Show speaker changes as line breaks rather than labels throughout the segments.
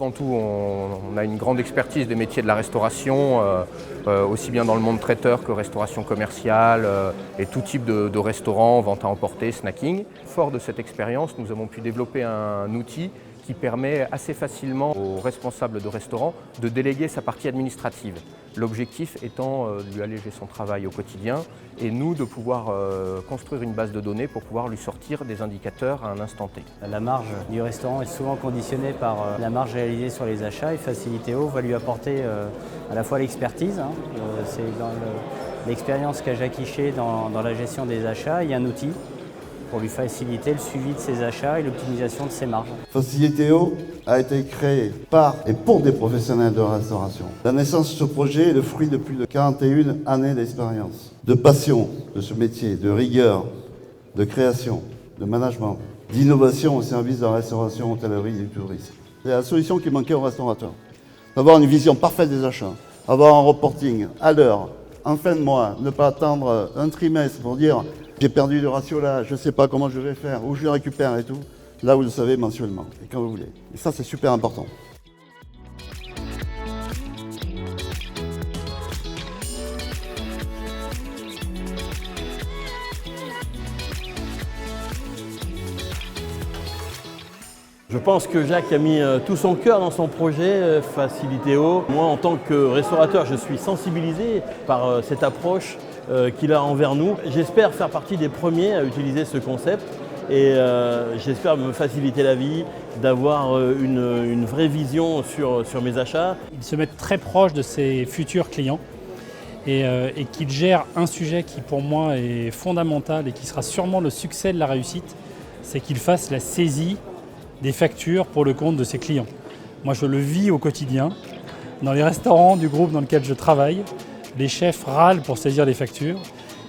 Avant tout, on a une grande expertise des métiers de la restauration, aussi bien dans le monde traiteur que restauration commerciale et tout type de restaurants, vente à emporter, snacking. Fort de cette expérience, nous avons pu développer un outil qui permet assez facilement aux responsables de restaurants de déléguer sa partie administrative. L'objectif étant de lui alléger son travail au quotidien et nous de pouvoir construire une base de données pour pouvoir lui sortir des indicateurs à un instant T.
La marge du restaurant est souvent conditionnée par la marge réalisée sur les achats et Facilitéo va lui apporter à la fois l'expertise, c'est dans l'expérience qu'a Jacques Hichet dans la gestion des achats et un outil pour lui faciliter le suivi de ses achats et l'optimisation de ses marges.
Facilitéo a été créé par et pour des professionnels de la restauration. La naissance de ce projet est le fruit de plus de 41 années d'expérience, de passion de ce métier, de rigueur, de création, de management, d'innovation au service de la restauration, hôtellerie et du tourisme. C'est la solution qui manquait aux restaurateurs. D'avoir une vision parfaite des achats, avoir un reporting à l'heure, en fin de mois, ne pas attendre un trimestre pour dire j'ai perdu le ratio là, je ne sais pas comment je vais faire, où je le récupère et tout. Là, vous le savez mensuellement et quand vous voulez. Et ça, c'est super important.
Je pense que Jacques a mis tout son cœur dans son projet Facilitéo. Moi, en tant que restaurateur, je suis sensibilisé par cette approche qu'il a envers nous. J'espère faire partie des premiers à utiliser ce concept et j'espère me faciliter la vie, d'avoir une vraie vision sur mes achats.
Il se met très proche de ses futurs clients et qu'il gère un sujet qui pour moi est fondamental et qui sera sûrement le succès de la réussite, c'est qu'il fasse la saisie des factures pour le compte de ses clients. Moi, je le vis au quotidien. Dans les restaurants du groupe dans lequel je travaille, les chefs râlent pour saisir les factures.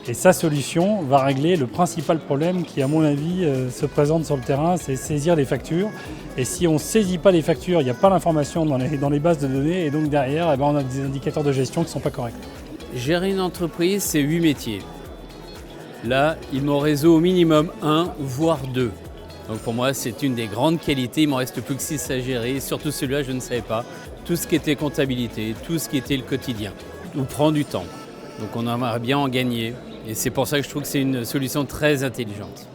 Et sa solution va régler le principal problème qui, à mon avis, se présente sur le terrain, c'est saisir les factures. Et si on ne saisit pas les factures, il n'y a pas l'information dans les bases de données. Et donc derrière, on a des indicateurs de gestion qui ne sont pas corrects.
Gérer une entreprise, c'est 8 métiers. Là, il m'en réseau au minimum 1, voire 2. Donc pour moi, c'est une des grandes qualités. Il ne m'en reste plus que 6 à gérer. Surtout celui-là, je ne savais pas. Tout ce qui était comptabilité, tout ce qui était le quotidien, nous prend du temps. Donc on aimerait bien en gagner. Et c'est pour ça que je trouve que c'est une solution très intelligente.